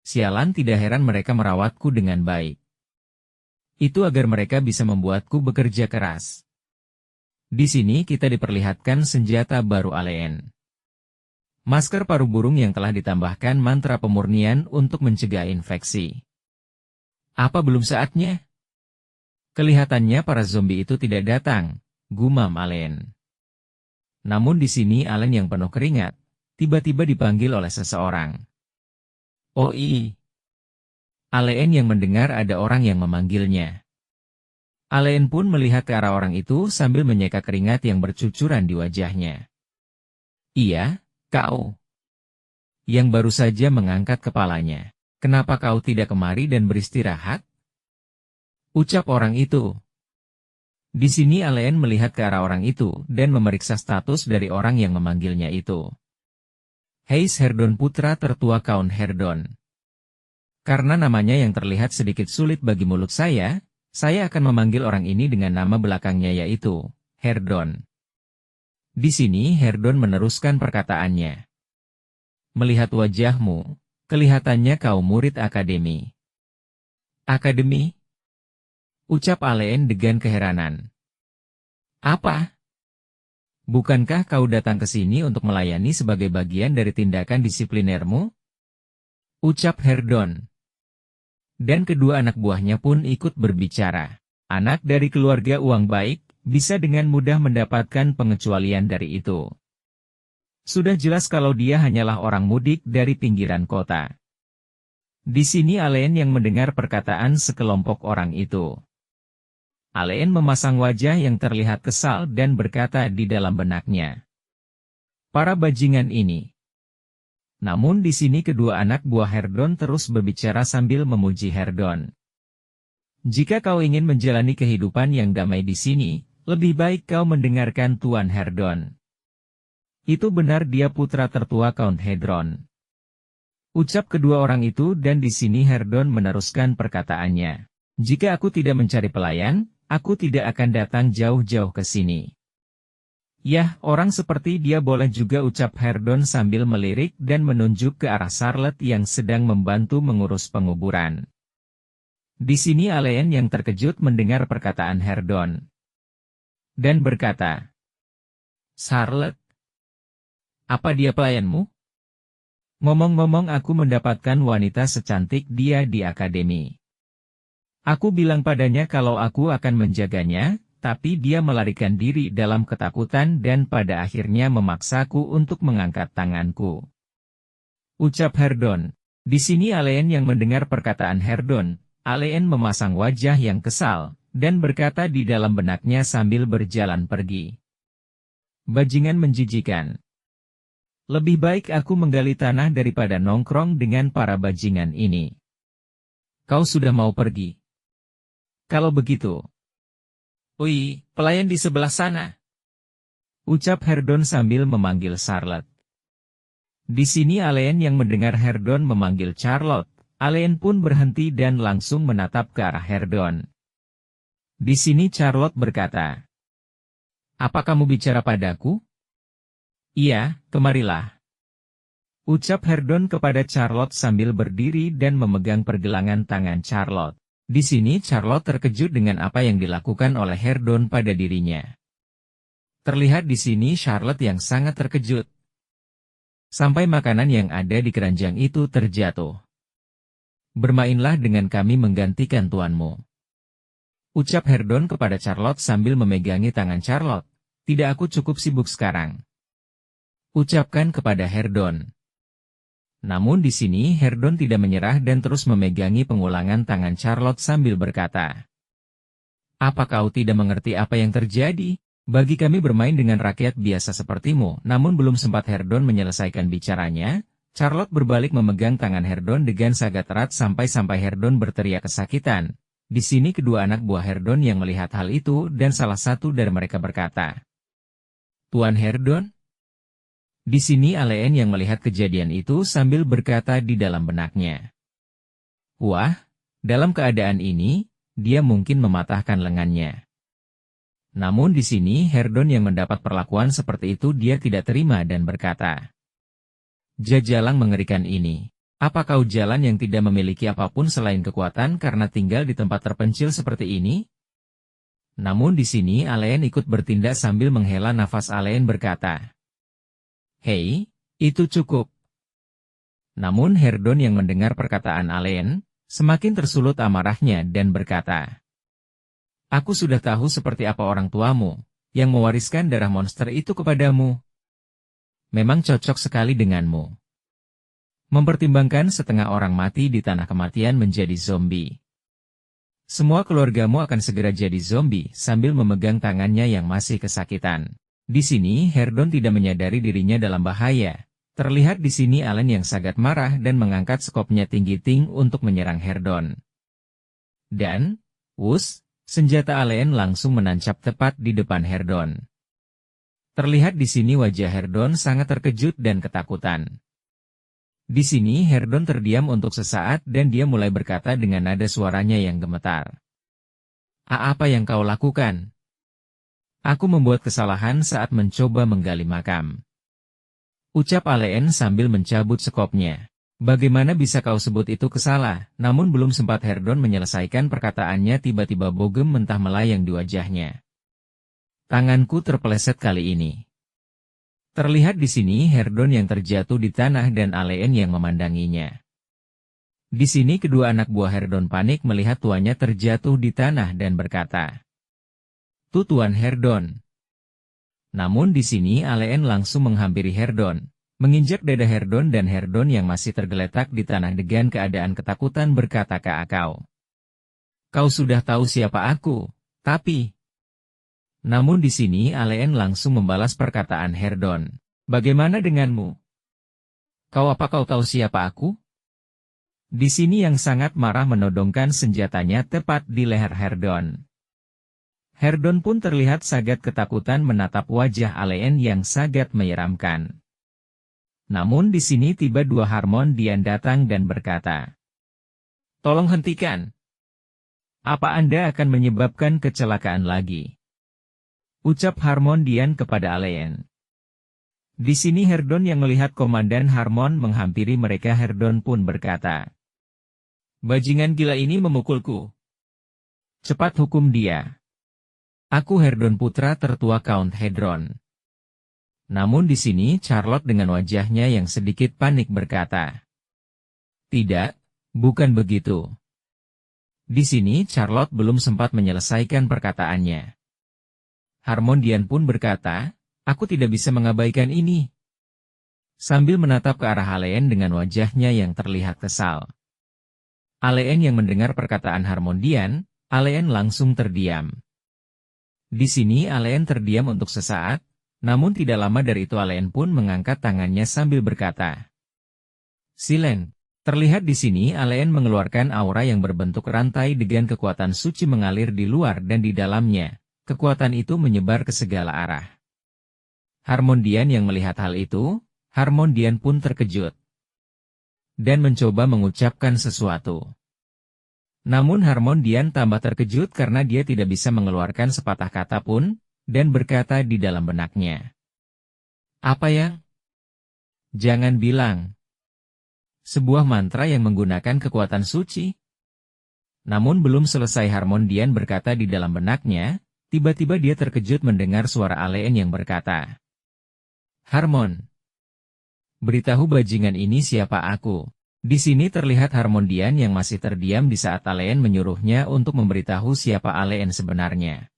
"Sialan, tidak heran mereka merawatku dengan baik. Itu agar mereka bisa membuatku bekerja keras." Di sini kita diperlihatkan senjata baru Alen. Masker paruh burung yang telah ditambahkan mantra pemurnian untuk mencegah infeksi. Apa belum saatnya? Kelihatannya para zombie itu tidak datang, gumam Alen. Namun di sini Alen yang penuh keringat, tiba-tiba dipanggil oleh seseorang. "Oi!" Alen yang mendengar ada orang yang memanggilnya. Alen pun melihat ke arah orang itu sambil menyeka keringat yang bercucuran di wajahnya. "Iya, kau. Yang baru saja mengangkat kepalanya. Kenapa kau tidak kemari dan beristirahat?" Ucap orang itu. Di sini Alain melihat ke arah orang itu dan memeriksa status dari orang yang memanggilnya itu. Hei Herdon putra tertua Kaun Herdon. Karena namanya yang terlihat sedikit sulit bagi mulut saya akan memanggil orang ini dengan nama belakangnya yaitu Herdon. Di sini Herdon meneruskan perkataannya. Melihat wajahmu, kelihatannya kau murid akademi. Akademi? Ucap Alain dengan keheranan. Apa? Bukankah kau datang ke sini untuk melayani sebagai bagian dari tindakan disiplinermu? Ucap Herdon. Dan kedua anak buahnya pun ikut berbicara. Anak dari keluarga uang baik, bisa dengan mudah mendapatkan pengecualian dari itu. Sudah jelas kalau dia hanyalah orang mudik dari pinggiran kota. Di sini Alain yang mendengar perkataan sekelompok orang itu. Alain memasang wajah yang terlihat kesal dan berkata di dalam benaknya. Para bajingan ini. Namun di sini kedua anak buah Herdon terus berbicara sambil memuji Herdon. Jika kau ingin menjalani kehidupan yang damai di sini, lebih baik kau mendengarkan Tuan Herdon. Itu benar dia putra tertua Count Hedron. Ucap kedua orang itu dan di sini Herdon meneruskan perkataannya. Jika aku tidak mencari pelayan, aku tidak akan datang jauh-jauh ke sini. Yah, orang seperti dia boleh juga ucap Herdon sambil melirik dan menunjuk ke arah Charlotte yang sedang membantu mengurus penguburan. Di sini Alain yang terkejut mendengar perkataan Herdon. Dan berkata, Charlotte, apa dia pelayanmu? Ngomong-ngomong aku mendapatkan wanita secantik dia di akademi. Aku bilang padanya kalau aku akan menjaganya, tapi dia melarikan diri dalam ketakutan dan pada akhirnya memaksaku untuk mengangkat tanganku. Ucap Herdon. Di sini Alain yang mendengar perkataan Herdon, Alain memasang wajah yang kesal, dan berkata di dalam benaknya sambil berjalan pergi. Bajingan menjijikan. Lebih baik aku menggali tanah daripada nongkrong dengan para bajingan ini. Kau sudah mau pergi? Kalau begitu. Ui, pelayan di sebelah sana. Ucap Herdon sambil memanggil Charlotte. Di sini Alain yang mendengar Herdon memanggil Charlotte, Alain pun berhenti dan langsung menatap ke arah Herdon. Di sini Charlotte berkata, apa kamu bicara padaku? Iya, kemarilah. Ucap Herdon kepada Charlotte sambil berdiri dan memegang pergelangan tangan Charlotte. Di sini Charlotte terkejut dengan apa yang dilakukan oleh Herdon pada dirinya. Terlihat di sini Charlotte yang sangat terkejut. Sampai makanan yang ada di keranjang itu terjatuh. Bermainlah dengan kami menggantikan tuanmu. Ucap Herdon kepada Charlotte sambil memegangi tangan Charlotte. Tidak, aku cukup sibuk sekarang. Ucapkan kepada Herdon. Namun di sini Herdon tidak menyerah dan terus memegangi pengulangan tangan Charlotte sambil berkata, apa kau tidak mengerti apa yang terjadi? Bagi kami bermain dengan rakyat biasa sepertimu. Namun belum sempat Herdon menyelesaikan bicaranya, Charlotte berbalik memegang tangan Herdon dengan sangat erat sampai Herdon berteriak kesakitan. Di sini kedua anak buah Herdon yang melihat hal itu dan salah satu dari mereka berkata, Tuan Herdon? Di sini Alain yang melihat kejadian itu sambil berkata di dalam benaknya. Wah, dalam keadaan ini, dia mungkin mematahkan lengannya. Namun di sini Herdon yang mendapat perlakuan seperti itu dia tidak terima dan berkata. Jajalang mengerikan ini. Apa kau jalan yang tidak memiliki apapun selain kekuatan karena tinggal di tempat terpencil seperti ini? Namun di sini Alain ikut bertindak sambil menghela nafas. Alain berkata. Hei, itu cukup. Namun Herdon yang mendengar perkataan Alain, semakin tersulut amarahnya dan berkata, aku sudah tahu seperti apa orang tuamu, yang mewariskan darah monster itu kepadamu. Memang cocok sekali denganmu. Mempertimbangkan setengah orang mati di tanah kematian menjadi zombie. Semua keluargamu akan segera jadi zombie sambil memegang tangannya yang masih kesakitan. Di sini Herdon tidak menyadari dirinya dalam bahaya. Terlihat di sini Alain yang sangat marah dan mengangkat skopnya tinggi-tinggi untuk menyerang Herdon. Dan, Senjata Aleen langsung menancap tepat di depan Herdon. Terlihat di sini wajah Herdon sangat terkejut dan ketakutan. Di sini Herdon terdiam untuk sesaat dan dia mulai berkata dengan nada suaranya yang gemetar. Apa yang kau lakukan? Aku membuat kesalahan saat mencoba menggali makam. Ucap Aleen sambil mencabut sekopnya. Bagaimana bisa kau sebut itu kesalah? Namun belum sempat Herdon menyelesaikan perkataannya tiba-tiba bogem mentah melayang di wajahnya. Tanganku terpeleset kali ini. Terlihat di sini Herdon yang terjatuh di tanah dan Aleen yang memandanginya. Di sini kedua anak buah Herdon panik melihat tuannya terjatuh di tanah dan berkata, Tuan Herdon. Namun di sini Aleen langsung menghampiri Herdon, menginjak dada Herdon dan Herdon yang masih tergeletak di tanah dengan keadaan ketakutan berkata ke Akau. Kau sudah tahu siapa aku, tapi... Namun di sini Aleen langsung membalas perkataan Herdon. Bagaimana denganmu? Kau tahu siapa aku? Di sini yang sangat marah menodongkan senjatanya tepat di leher Herdon. Herdon pun terlihat sangat ketakutan menatap wajah Aleen yang sangat menyeramkan. Namun di sini tiba dua Harmondian datang dan berkata, Tolong hentikan. Apa Anda akan menyebabkan kecelakaan lagi? Ucap Harmondian kepada Aleen. Di sini Herdon yang melihat Komandan Harmon menghampiri mereka Herdon pun berkata. Bajingan gila ini memukulku. Cepat hukum dia. Aku Herdon putra tertua Count Hedron. Namun di sini Charlotte dengan wajahnya yang sedikit panik berkata. Tidak, bukan begitu. Di sini Charlotte belum sempat menyelesaikan perkataannya. Harmondian pun berkata, aku tidak bisa mengabaikan ini. Sambil menatap ke arah Aleen dengan wajahnya yang terlihat kesal. Aleen yang mendengar perkataan Harmondian, Aleen langsung terdiam. Di sini Aleen terdiam untuk sesaat, namun tidak lama dari itu Aleen pun mengangkat tangannya sambil berkata. Silen, terlihat di sini Aleen mengeluarkan aura yang berbentuk rantai dengan kekuatan suci mengalir di luar dan di dalamnya. Kekuatan itu menyebar ke segala arah. Harmondian yang melihat hal itu, Harmondian pun terkejut. Dan mencoba mengucapkan sesuatu. Namun Harmondian tambah terkejut karena dia tidak bisa mengeluarkan sepatah kata pun, dan berkata di dalam benaknya. Apa yang? Jangan bilang. Sebuah mantra yang menggunakan kekuatan suci. Namun belum selesai Harmondian berkata di dalam benaknya, tiba-tiba dia terkejut mendengar suara Aleen yang berkata, Harmon, beritahu bajingan ini siapa aku. Di sini terlihat Harmondian yang masih terdiam di saat Aleen menyuruhnya untuk memberitahu siapa Aleen sebenarnya.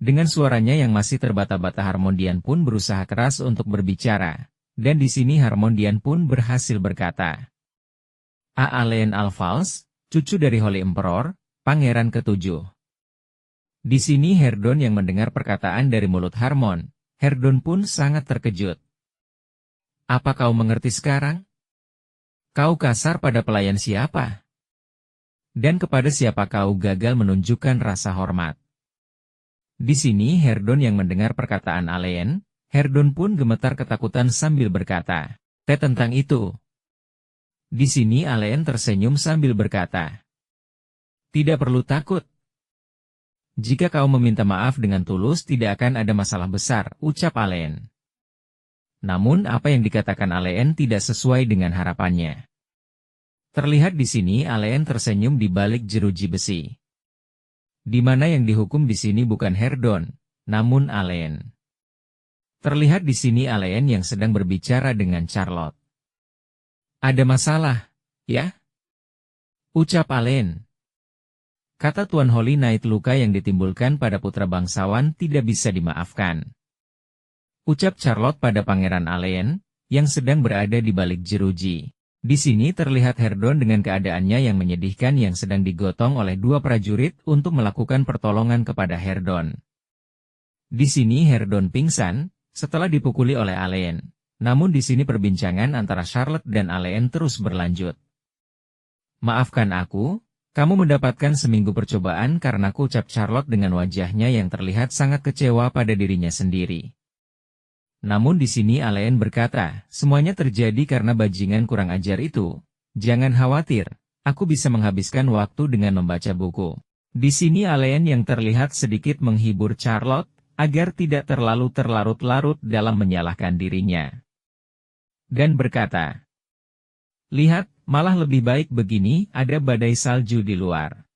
Dengan suaranya yang masih terbata-bata Harmondian pun berusaha keras untuk berbicara, dan di sini Harmondian pun berhasil berkata, Aleen Alphals, cucu dari Holy Emperor, Pangeran ke-7. Di sini Herdon yang mendengar perkataan dari mulut Harmon, Herdon pun sangat terkejut. Apa kau mengerti sekarang? Kau kasar pada pelayan siapa? Dan kepada siapa kau gagal menunjukkan rasa hormat? Di sini Herdon yang mendengar perkataan Aleen, Herdon pun gemetar ketakutan sambil berkata, tentang itu. Di sini Aleen tersenyum sambil berkata, tidak perlu takut. Jika kau meminta maaf dengan tulus tidak akan ada masalah besar, ucap Aleen. Namun apa yang dikatakan Aleen tidak sesuai dengan harapannya. Terlihat di sini Aleen tersenyum di balik jeruji besi. Di mana yang dihukum di sini bukan Herdon, namun Aleen. Terlihat di sini Aleen yang sedang berbicara dengan Charlotte. Ada masalah, ya? Ucap Aleen. Kata Tuan Holy Knight, luka yang ditimbulkan pada putra bangsawan tidak bisa dimaafkan. Ucap Charlotte pada Pangeran Aleen, yang sedang berada di balik jeruji. Di sini terlihat Herdon dengan keadaannya yang menyedihkan yang sedang digotong oleh dua prajurit untuk melakukan pertolongan kepada Herdon. Di sini Herdon pingsan, setelah dipukuli oleh Aleen. Namun di sini perbincangan antara Charlotte dan Aleen terus berlanjut. Maafkan aku, Kamu mendapatkan seminggu percobaan karenaku, ucap Charlotte dengan wajahnya yang terlihat sangat kecewa pada dirinya sendiri. Namun di sini Alain berkata, semuanya terjadi karena bajingan kurang ajar itu. Jangan khawatir, aku bisa menghabiskan waktu dengan membaca buku. Di sini Alain yang terlihat sedikit menghibur Charlotte, agar tidak terlalu terlarut-larut dalam menyalahkan dirinya. Dan berkata, lihat, malah lebih baik begini, ada badai salju di luar.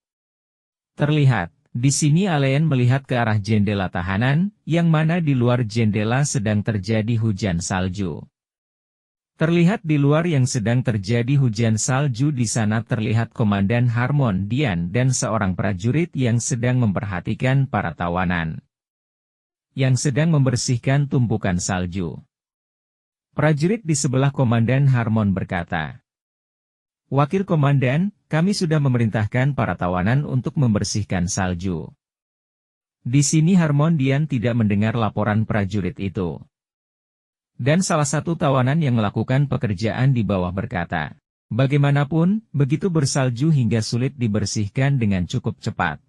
Terlihat, di sini Alain melihat ke arah jendela tahanan, yang mana di luar jendela sedang terjadi hujan salju. Terlihat di luar yang sedang terjadi hujan salju, di sana terlihat Komandan Harmon Dian dan seorang prajurit yang sedang memperhatikan para tawanan, yang sedang membersihkan tumpukan salju. Prajurit di sebelah Komandan Harmon berkata, Wakil Komandan, kami sudah memerintahkan para tawanan untuk membersihkan salju. Di sini Harmon Dian tidak mendengar laporan prajurit itu. Dan salah satu tawanan yang melakukan pekerjaan di bawah berkata, bagaimanapun, begitu bersalju hingga sulit dibersihkan dengan cukup cepat.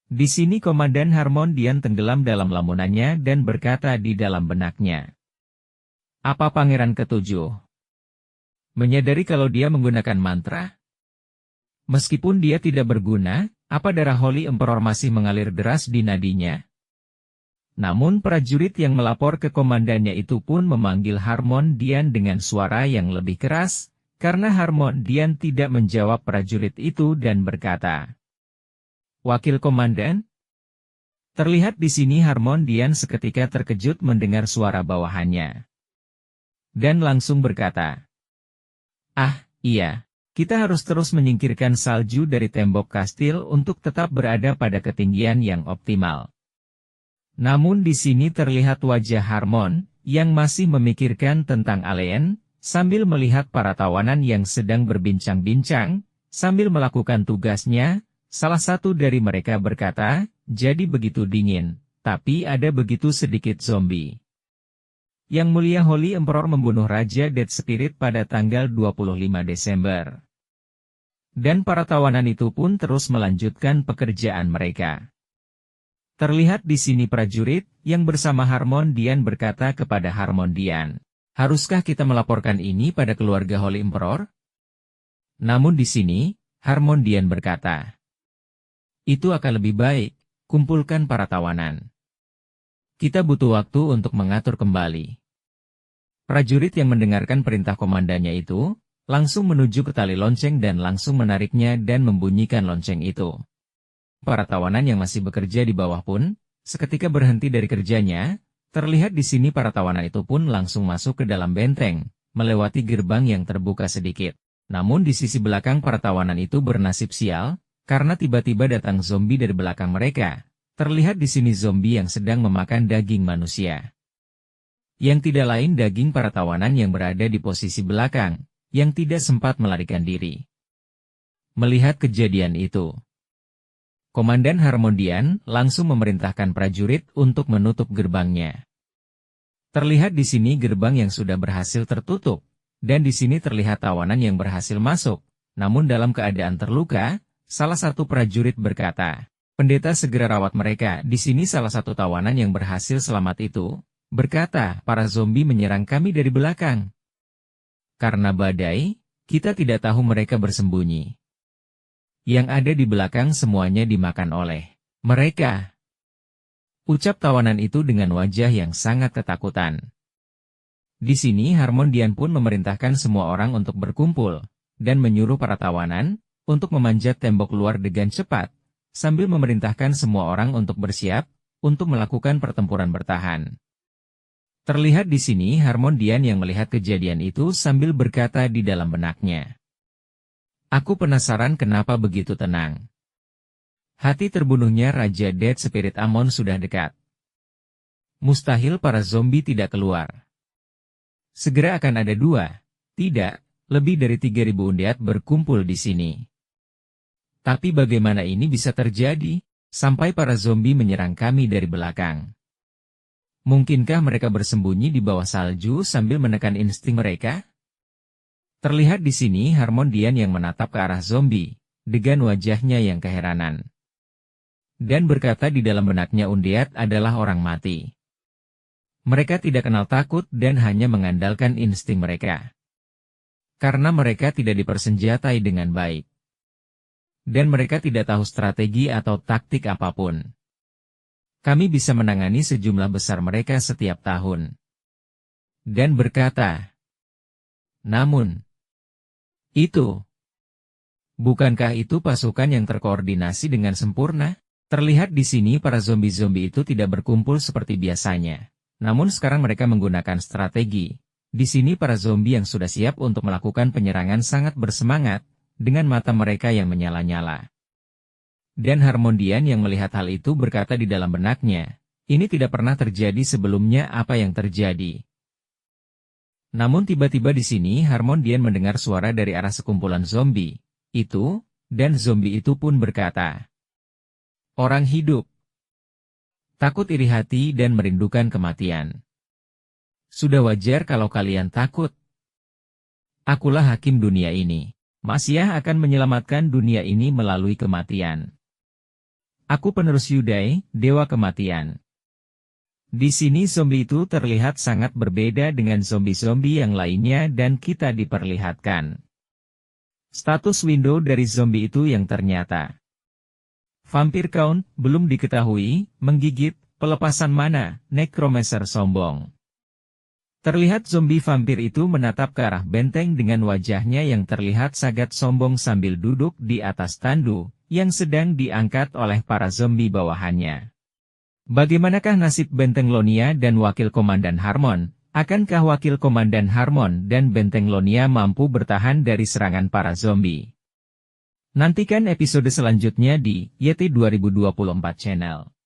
Di sini Komandan Harmon Dian tenggelam dalam lamunannya dan berkata di dalam benaknya, apa Pangeran Ketujuh menyadari kalau dia menggunakan mantra? Meskipun dia tidak berguna, apa darah Holy Emperor masih mengalir deras di nadinya? Namun prajurit yang melapor ke komandannya itu pun memanggil Harmon Dian dengan suara yang lebih keras, karena Harmon Dian tidak menjawab prajurit itu dan berkata, Wakil Komandan? Terlihat di sini Harmon Dian seketika terkejut mendengar suara bawahannya. Dan langsung berkata, iya, kita harus terus menyingkirkan salju dari tembok kastil untuk tetap berada pada ketinggian yang optimal. Namun di sini terlihat wajah Harmon, yang masih memikirkan tentang Alain, sambil melihat para tawanan yang sedang berbincang-bincang, sambil melakukan tugasnya, salah satu dari mereka berkata, jadi begitu dingin, tapi ada begitu sedikit zombie. Yang Mulia Holy Emperor membunuh Raja Dead Spirit pada tanggal 25 Desember. Dan para tawanan itu pun terus melanjutkan pekerjaan mereka. Terlihat di sini prajurit, yang bersama Harmon Dian berkata kepada Harmon Dian, haruskah kita melaporkan ini pada keluarga Holy Emperor? Namun di sini, Harmon Dian berkata, itu akan lebih baik, kumpulkan para tawanan. Kita butuh waktu untuk mengatur kembali. Prajurit yang mendengarkan perintah komandannya itu, langsung menuju ke tali lonceng dan langsung menariknya dan membunyikan lonceng itu. Para tawanan yang masih bekerja di bawah pun, seketika berhenti dari kerjanya, terlihat di sini para tawanan itu pun langsung masuk ke dalam benteng, melewati gerbang yang terbuka sedikit. Namun di sisi belakang para tawanan itu bernasib sial, karena tiba-tiba datang zombie dari belakang mereka. Terlihat di sini zombie yang sedang memakan daging manusia. Yang tidak lain daging para tawanan yang berada di posisi belakang, yang tidak sempat melarikan diri. Melihat kejadian itu, Komandan Harmon Dian langsung memerintahkan prajurit untuk menutup gerbangnya. Terlihat di sini gerbang yang sudah berhasil tertutup, dan di sini terlihat tawanan yang berhasil masuk, namun dalam keadaan terluka, salah satu prajurit berkata, pendeta segera rawat mereka. Di sini salah satu tawanan yang berhasil selamat itu, berkata, para zombie menyerang kami dari belakang. Karena badai, kita tidak tahu mereka bersembunyi. Yang ada di belakang semuanya dimakan oleh mereka. Ucap tawanan itu dengan wajah yang sangat ketakutan. Di sini Harmon Dian pun memerintahkan semua orang untuk berkumpul, dan menyuruh para tawanan, untuk memanjat tembok luar dengan cepat, sambil memerintahkan semua orang untuk bersiap, untuk melakukan pertempuran bertahan. Terlihat di sini Harmon Dian yang melihat kejadian itu sambil berkata di dalam benaknya. Aku penasaran kenapa begitu tenang. Hati terbunuhnya Raja Dead Spirit Amon sudah dekat. Mustahil para zombie tidak keluar. Segera akan ada lebih dari 3.000 undead berkumpul di sini. Tapi bagaimana ini bisa terjadi, sampai para zombie menyerang kami dari belakang? Mungkinkah mereka bersembunyi di bawah salju sambil menekan insting mereka? Terlihat di sini Harmon Dian yang menatap ke arah zombie, dengan wajahnya yang keheranan. Dan berkata di dalam benaknya Undead adalah orang mati. Mereka tidak kenal takut dan hanya mengandalkan insting mereka. Karena mereka tidak dipersenjatai dengan baik. Dan mereka tidak tahu strategi atau taktik apapun. Kami bisa menangani sejumlah besar mereka setiap tahun. Dan berkata, namun, bukankah itu pasukan yang terkoordinasi dengan sempurna? Terlihat di sini para zombie-zombie itu tidak berkumpul seperti biasanya. Namun sekarang mereka menggunakan strategi. Di sini para zombie yang sudah siap untuk melakukan penyerangan sangat bersemangat, dengan mata mereka yang menyala-nyala. Dan Harmondian yang melihat hal itu berkata di dalam benaknya, ini tidak pernah terjadi sebelumnya apa yang terjadi. Namun tiba-tiba di sini Harmondian mendengar suara dari arah sekumpulan zombie itu, dan zombie itu pun berkata, orang hidup takut iri hati dan merindukan kematian. Sudah wajar kalau kalian takut. Akulah hakim dunia ini. Masyah akan menyelamatkan dunia ini melalui kematian. Aku penerus Yudai, dewa kematian. Di sini zombie itu terlihat sangat berbeda dengan zombie-zombie yang lainnya dan kita diperlihatkan status window dari zombie itu yang ternyata. Vampir count, belum diketahui, menggigit, pelepasan mana, necromancer sombong. Terlihat zombie vampir itu menatap ke arah benteng dengan wajahnya yang terlihat sangat sombong sambil duduk di atas tandu, yang sedang diangkat oleh para zombie bawahannya. Bagaimanakah nasib benteng Lonia dan Wakil Komandan Harmon? Akankah Wakil Komandan Harmon dan benteng Lonia mampu bertahan dari serangan para zombie? Nantikan episode selanjutnya di YT 2024 Channel.